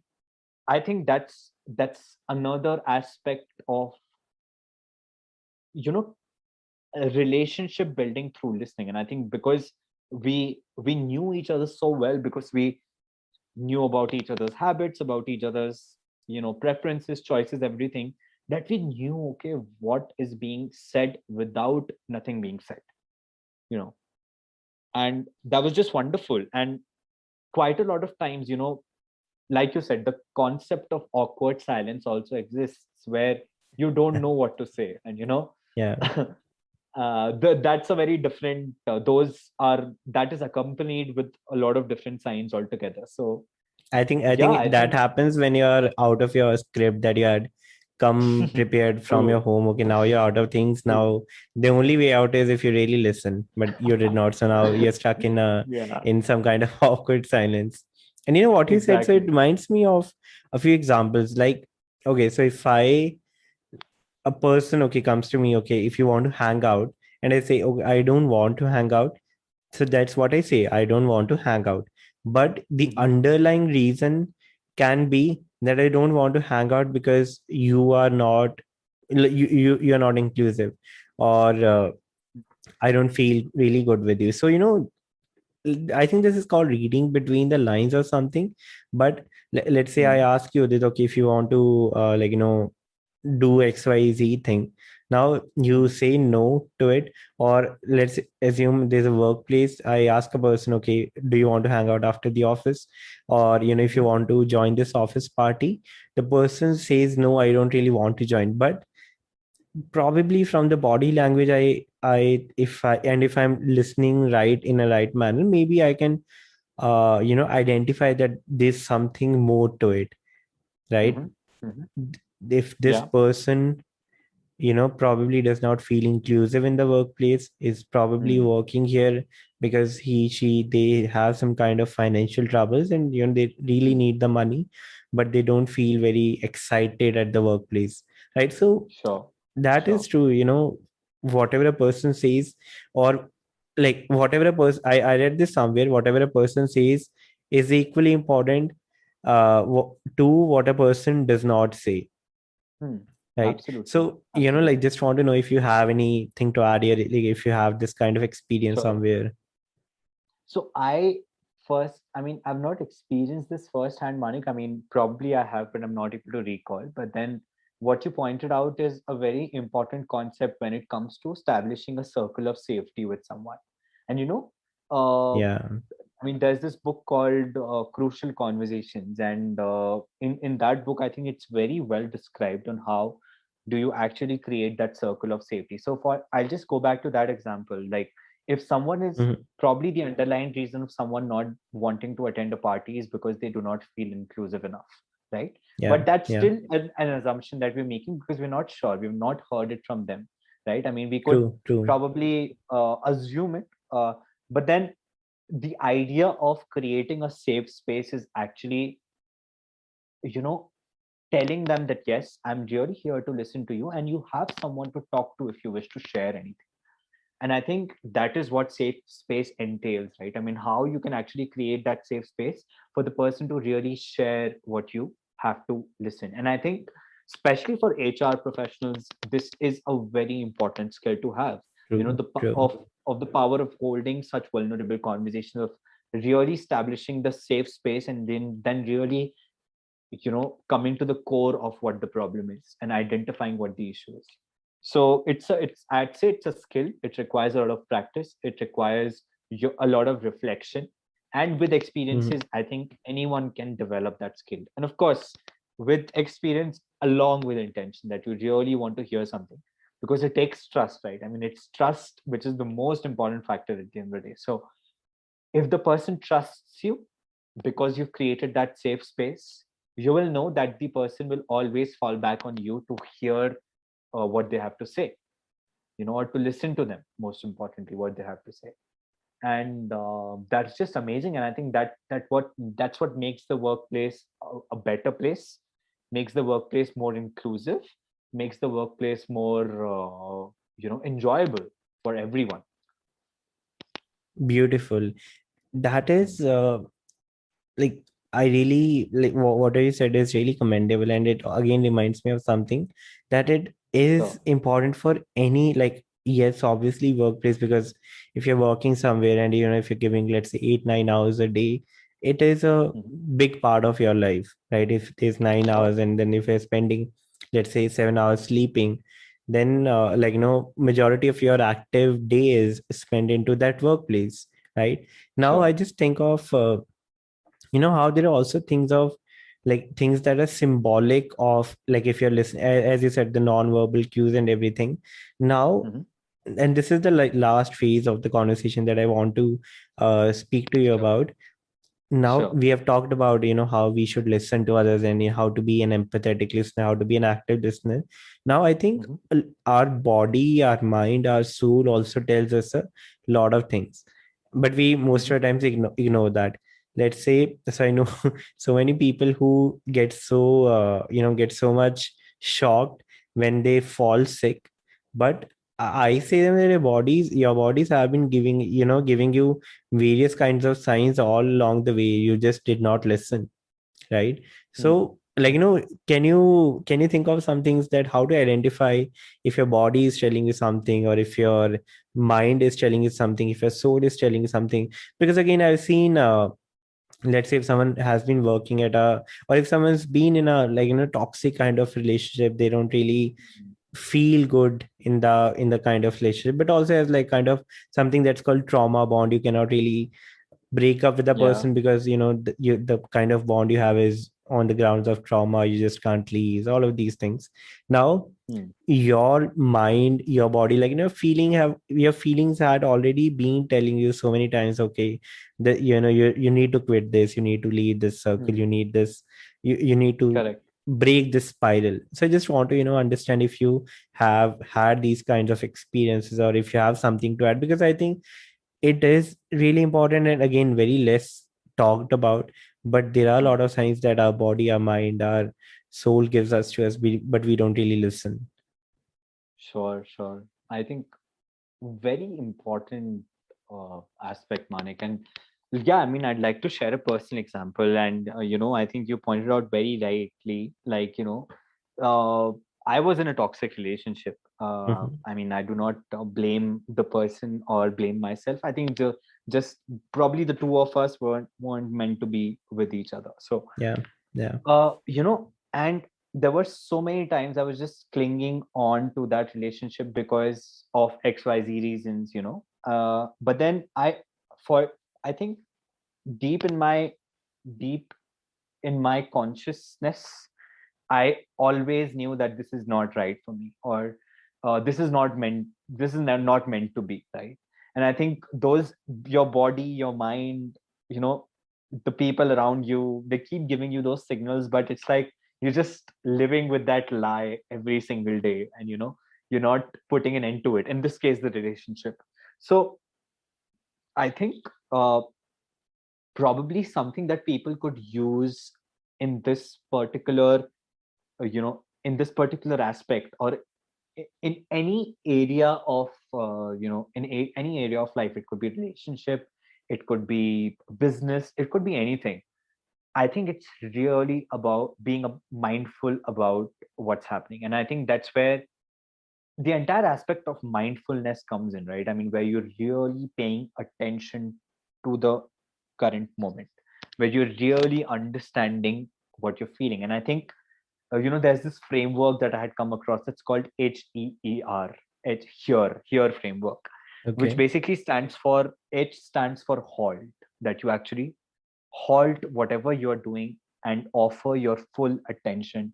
I think that's another aspect of you know a relationship building through listening. And I think because we knew each other so well, because we knew about each other's habits, about each other's preferences, choices, everything, that we knew, okay, what is being said without nothing being said, you know and that was just wonderful. And quite a lot of times, like you said, the concept of awkward silence also exists, where you don't know what to say. And Yeah. that's a very different that is accompanied with a lot of different signs altogether. So I yeah, think I that think happens when you're out of your script that you had come prepared from your true, home. Okay, now you're out of things. true. Now the only way out is if you really listen, but you did not. So now you're stuck Yeah, in some kind of awkward silence. And you know what you said, so it exactly. reminds me of a few examples. Like, okay, so if a person, okay, comes to me, okay, if you want to hang out, and I say, okay, I don't want to hang out. So that's what I say. I don't want to hang out. But the Hmm. underlying reason can be that I don't want to hang out because you are not you're not inclusive, or I don't feel really good with you. So I think this is called reading between the lines or something. But let's say I Hmm. ask you that, okay, if you want to do XYZ thing. Now you Hmm. say no to it, or let's assume there's a workplace. I ask a person, okay, do you want to hang out after the office? Or, if you Hmm. want to join this office party, the person says, no, I don't really want to join. But probably from the body language, if I'm listening right in a right manner, maybe I can, identify that there's something more to it, right? Hmm. Hmm. If this Yeah. person probably does not feel inclusive in the workplace, is probably Hmm. working here because they have some kind of financial troubles, and they really Hmm. need the money, but they don't feel very excited at the workplace, right? So Sure. that is Sure. true. Whatever a person says, or like whatever a person, I read this somewhere, whatever a person says is equally important to what a person does not say, Hmm. right? Absolutely. So like, Absolutely. just want to know if you have anything to add here, like if you have this kind of experience Sure. somewhere. So I mean, I've not experienced this firsthand, Manik. I mean, probably I have, but I'm not able to recall. But then what you pointed out is a very important concept when it comes to establishing a circle of safety with someone. And Yeah. I mean, there's this book called Crucial Conversations, and in that book, I think it's very well described on how do you actually create that circle of safety. So, I'll just go back to that example. Like, if someone is Mhm. probably the underlying reason of someone not wanting to attend a party is because they do not feel inclusive enough, right? Yeah. But that's Yeah. still an assumption that we're making because we're not sure, we've not heard it from them, right? I mean, we could True. True. probably assume it, but then the idea of creating a safe space is actually, you know, telling them that yes, I'm really here to listen to you, and you have someone to talk to if you wish to share anything. And I think that is what safe space entails, right? I mean, how you can actually create that safe space for the person to really share what you have to listen. And I think especially for HR professionals, this is a very important skill to have, you know, True. True. of the power of holding such vulnerable conversations, of really establishing the safe space, and then really, you know, coming to the core of what the problem is and identifying what the issue is. So it's I'd say it's a skill. It requires a lot of practice. It requires a lot of reflection, and with Mhm. experiences, I think anyone can develop that skill. And of course, with experience along with intention, that you really want to hear something, because it takes trust, right? I mean, it's trust which is the most important factor at the end of the day. So if the person trusts you because you've created that safe space, you will know that the person will always fall back on you to hear what they have to say, you know, or to listen to them, most importantly, what they have to say. And that's just amazing. And I think that's what makes the workplace a better place, makes the workplace more inclusive, makes the workplace more, you know, enjoyable for everyone. Beautiful. That Hmm. is like, I really like what you said is really commendable, and it again reminds me of something, that it is So, important for any, like, yes, obviously workplace, because if you're working somewhere and if you're giving, let's say, 8 9 hours a day, it is a mhm, big part of your life, right? If there's 9 hours, sure. and then if you're spending, let's say, 7 hours sleeping, then like majority of your active day is spent into that workplace, right? Now I Sure. just think of how there are also things of, like, things that are symbolic of, like, if you're listening, as you said, the non-verbal cues and everything. Now, Hmm. and this is the, like, last phase of the conversation that I want to speak to you Sure. about. Now Sure. we have talked about how we should listen to others, and how to be an empathetic listener, how to be an active listener. Now I think Hmm. our body, our mind, our soul also tells us a lot of things, but we most Hmm. of the times ignore that. Let's say, so I know so many people who get so get so much shocked when they fall sick, but I say them that your bodies have been giving you various kinds of signs all along the way. You just did not listen, right? Hmm. So, like, can you think of some things, that how to identify if your body is telling you something, or if your mind is telling you something, if your soul is telling you something? Because again, I've seen, let's say, if someone has been working at a, or if someone's been in a, like, toxic kind of relationship, they don't really feel good in the kind of relationship, but also has, like, kind of something that's called trauma bond. You cannot really break up with a Yeah. person, because the kind of bond you have is on the grounds of trauma. You just can't leave all of these things. Now, Hmm. your mind, your body, like, your feelings had already been telling you so many times, okay, that you need to quit this, you need to leave this circle, Hmm. you need this, you need to Correct. break this spiral. So I just want to understand if you have had these kinds of experiences, or if you have something to add, because I think it is really important, and again, very less talked about. But there are a Hmm. lot of signs that our body, our mind, our soul gives us to us, but we don't really listen. Sure. Sure. I think very important aspect, Manik. And yeah, I mean, I'd like to share a personal example. And, you know, I think you pointed out very rightly, like, you know, uh, I was in a toxic relationship. Mhm. I mean, I do not blame the person or blame myself. I think just probably the two of us weren't meant to be with each other. So, Yeah. Yeah. you know, and there were so many times I was just clinging on to that relationship because of XYZ reasons, you know. But then for I think deep in my deep in my consciousness, I always knew that this is not right for me, or this is not meant to be right. And I think those, your body, your mind, you know, the people around you, they keep giving you those signals, but it's like you're just living with that lie every single day, and you're not putting an end to it, in this case the relationship. So I think probably something that people could use in this particular in this particular aspect, or in any area of any area of life. It could be relationship, it could be business, it could be anything. I think it's really about being mindful about what's happening. And I think that's where the entire aspect of mindfulness comes in, right? I mean, where you're really paying attention to the current moment, where you're really understanding what you're feeling. And I think, there's this framework that I had come across. It's called HEER, here framework, which Okay. basically stands for, H stands for halt, that you actually halt whatever you're doing and offer your full attention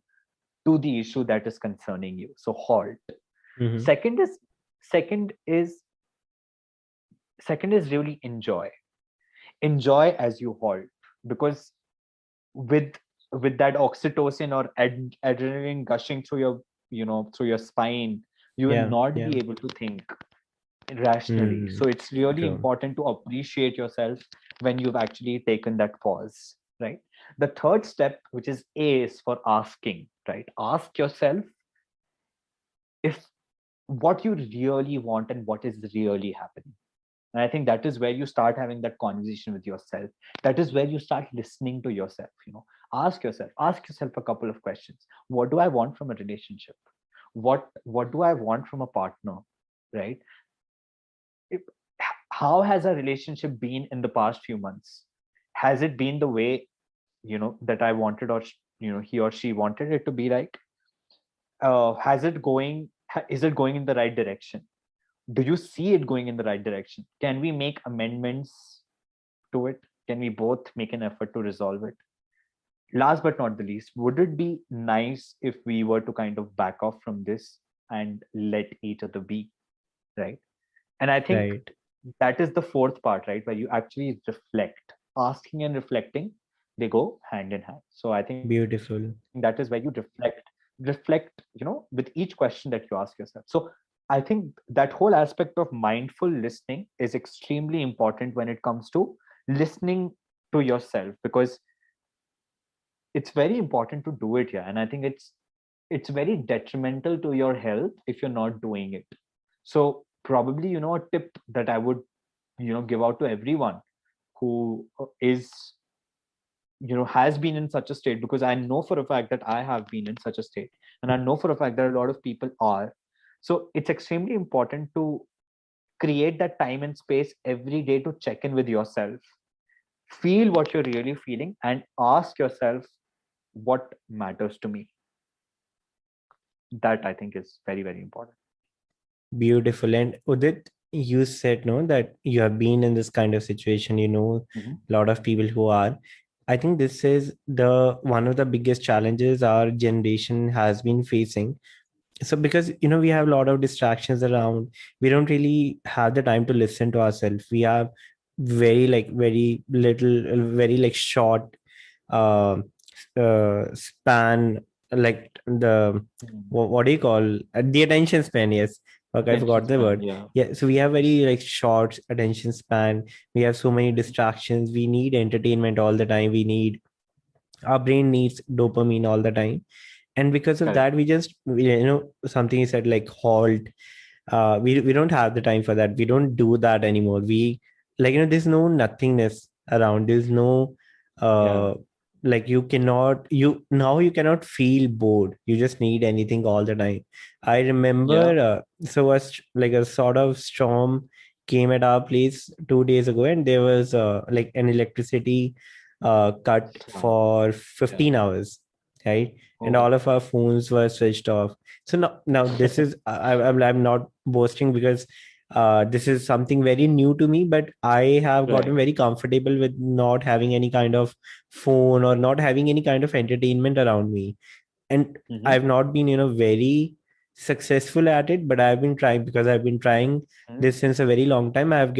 to the issue that is concerning you. So halt. Mm-hmm. Second is second is second is really enjoy as you halt, because with that oxytocin or adrenaline gushing through your through your spine, you will Yeah. not Yeah. be able to think rationally. Mm. So it's really True. important to appreciate yourself when you've actually taken that pause, right? The third step, which is A, is for asking, right? Ask yourself if what you really want and what is really happening. And I think that is where you start having that conversation with yourself. That is where you start listening to yourself. Ask yourself a couple of questions. What do I want from a relationship? What do I want from a partner? Right? If, how has a relationship been in the past few months? Has it been the way that I wanted, or he or she wanted it to be like? Is it going in the right direction? Do you see it going in the right direction? Can we make amendments to it? Can we both make an effort to resolve it? Last but not the least, would it be nice if we were to kind of back off from this and let each other be, right? And I think Right. that is the fourth part, right, where you actually reflect. Asking and reflecting, they go hand in hand. So I think that is where you Beautiful. reflect, with each question that you ask yourself. So I think that whole aspect of mindful listening is extremely important when it comes to listening to yourself, because it's very important to do it here. And I think it's very detrimental to your health if you're not doing it. So probably, a tip that I would give out to everyone who is has been in such a state, because I know for a fact that I have been in such a state, and I know for a fact that a lot of people are. So it's extremely important to create that time and space every day to check in with yourself, feel what you're really feeling, and ask yourself what matters to me. That I think is very, very important. Beautiful. And Udit, you said no that you have been in this kind of situation. You know, Mhm. a lot of people who are. I think this is the one of the biggest challenges our generation has been facing. So because we have a lot of distractions around, we don't really have the time to listen to ourselves. We have very little, very like short uh, span, like the Mhm. what do you call the attention span? Yes, okay, I Attention forgot the span, word. yeah. Yeah, so we have very like short attention span. We have so many Mhm. distractions. We need entertainment all the time. We need Our brain needs dopamine all the time, and because of Correct. that, something you said like halt. We don't have the time for that. We don't do that anymore. We there's no nothingness around. There's no Yeah. uh like you cannot feel bored. You just need anything all the time. I Yeah. remember like a sort of storm came at our place 2 days ago, and there was like an electricity cut So, for yeah. 15 hours, right? And Oh. all of our phones were switched off. So now this is I'm not boasting, because this is something very new to me, but I have gotten Right. very comfortable with not having any kind of phone or not having any kind of entertainment around me. And Hmm. I've not been very successful at it, but I've been trying, because I've been trying Hmm. this since a very long time. I've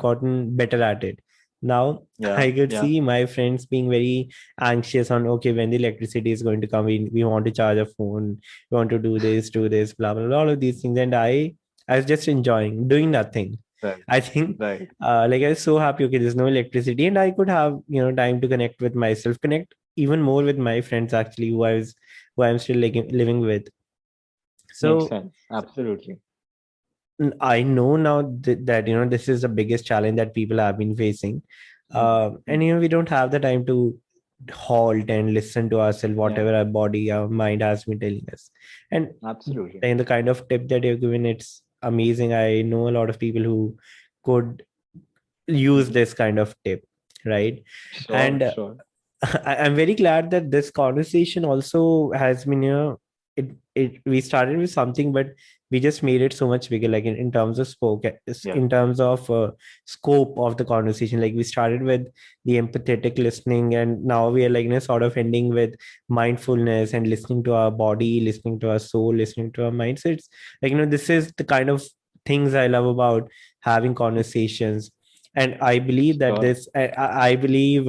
gotten better at it. Now Yeah, I could yeah. see my friends being very anxious on, okay, when the electricity is going to come, we want to charge a phone, we want to do this, blah, blah, blah, all of these things. And I was just enjoying doing nothing. Right, I think, right. like I was so happy, okay, there's no electricity and I could have, time to connect with myself, connect even more with my friends actually, who I'm still living with. Makes So sense. Absolutely. I know now that this is the biggest challenge that people have been facing, Mhm, and mhm. we don't have the time to halt and listen to ourselves, Yeah, whatever our body, our mind has been telling us. And absolutely. then the kind of tip that you've given, it's amazing. I know a lot of people who could use Mhm. this kind of tip, right? Sure, And sure. I'm very glad that this conversation also has been, it we started with something, but we just made it so much bigger, like in terms of Yeah. in terms of scope of the conversation. Like we started with the empathetic listening, and now we are like, sort of ending with mindfulness and listening to our body, listening to our soul, listening to our mind. So it's like, this is the kind of things I love about having conversations. And I believe that Sure. I believe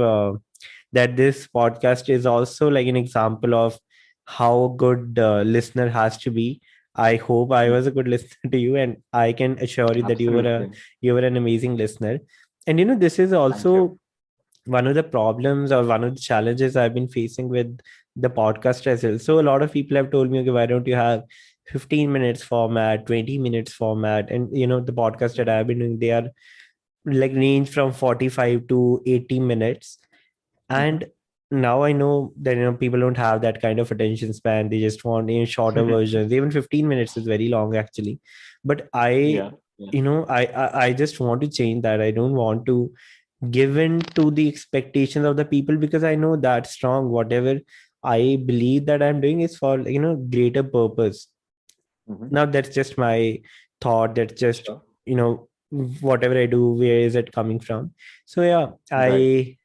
that this podcast is also like an example of how good listener has to be. I hope I Mhm. was a good listener to you, and I can assure you that Absolutely. you were an amazing listener. And this is Thank you. also one of the problems or one of the challenges I've been facing with the podcast as well. So a lot of people have told me, okay, why don't you have 15 minutes format, 20 minutes format? And the podcast that Mhm, I've been doing, they are like range from 45 to 80 minutes. mhm. And now I know that people don't have that kind of attention span. They just want shorter versions. Even 15 minutes is very long actually. But Yeah, yeah. I just want to change that. I don't want to give in to the expectations of the people, because I know that strong, whatever I believe that I'm doing is for greater purpose. Mhm. Now that's just my thought. That's just Sure. you know whatever I do, where is it coming from? So yeah, Right. I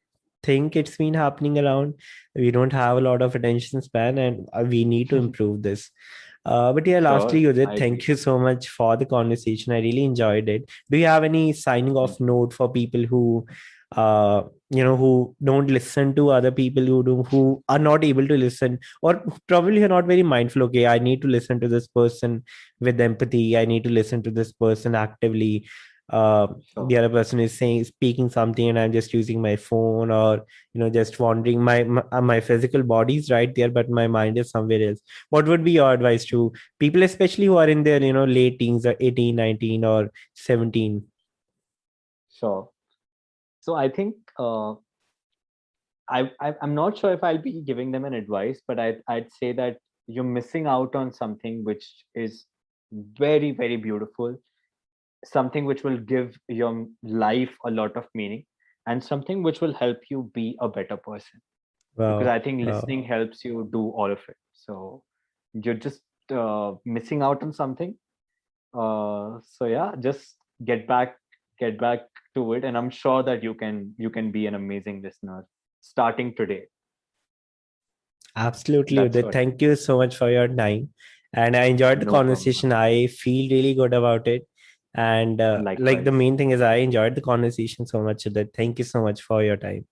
think it's been happening around. We don't have a lot of attention span, and we need to improve this. But yeah, lastly, Sure. Udit, I agree. thank you so much for the conversation. I really enjoyed it. Do you have any signing off Thank you. note for people uh, who don't listen to other people, who are not able to listen, or probably are not very mindful? Okay, I need to listen to this person with empathy. I need to listen to this person actively. Sure. The other person is speaking something, and I'm just using my phone, or just wandering. My physical body is right there, but my mind is somewhere else. What would be your advice to people, especially who are in their late teens, or 18, 19, or 17? Sure. So I think I'm not sure if I'll be giving them an advice, but I'd say that you're missing out on something which is very, very beautiful, something which will give your life a lot of meaning, and something which will help you be a better person. Because I Wow, think wow. listening helps you do all of it. So you're just missing out on something. So yeah, just get back to it, and I'm sure that you can be an amazing listener starting today. Absolutely, That's Udit. what. Thank you so much for your time. And I enjoyed the No problem, conversation. man. I feel really good about it. And like the Likewise. main thing is, I enjoyed the conversation so much, Udit. Thank you so much for your time.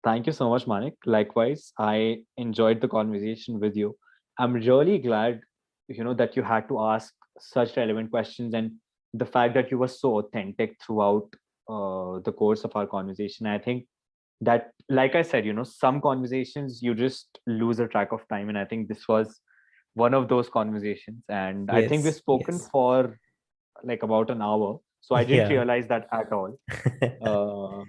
Thank you so much, Manik. Likewise, I enjoyed the conversation with you. I'm really glad, that you had to ask such relevant questions, and the fact that you were so authentic throughout the course of our conversation. I think that, like I said, some conversations you just lose a track of time, and I think this was one of those conversations. And I think we've Yes, spoken yes. for like about an hour, so I didn't Yeah. realize that at all. Uh,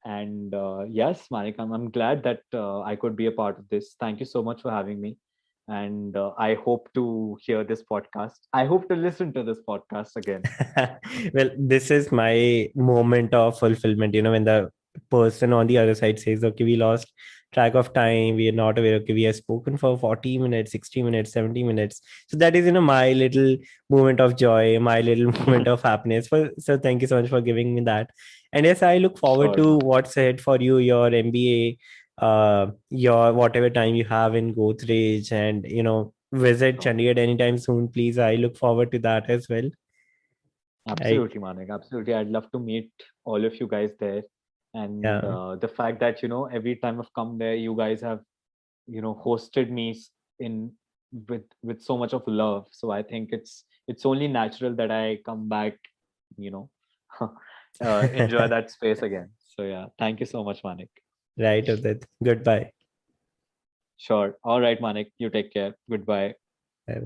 and yes, Manik, I'm glad that I could be a part of this. Thank you so much for having me. And I hope to hear this podcast. I hope to listen to this podcast again. Well, this is my moment of fulfillment, when the person on the other side says, okay, we lost track of time, we are not aware, okay, we have spoken for 40 minutes, 60 minutes, 70 minutes. So that is, my little moment of joy, my little moment of happiness. So thank you so much for giving me that. And yes, I look forward Sure, to man. what's ahead for you, your MBA, your whatever time you have in Godrej, and, visit Sure. Chandigarh anytime soon, please. I look forward to that as well. I Absolutely, Manik. Absolutely. I'd love to meet all of you guys there. And Yeah. the fact that, every time I've come there, you guys have, hosted me in with so much of love. So I think it's only natural that I come back, you know enjoy that space again. So yeah, thank you so much, Manik. Right, Udit. Goodbye. Sure. All right, Manik, you take care. Goodbye. Bye.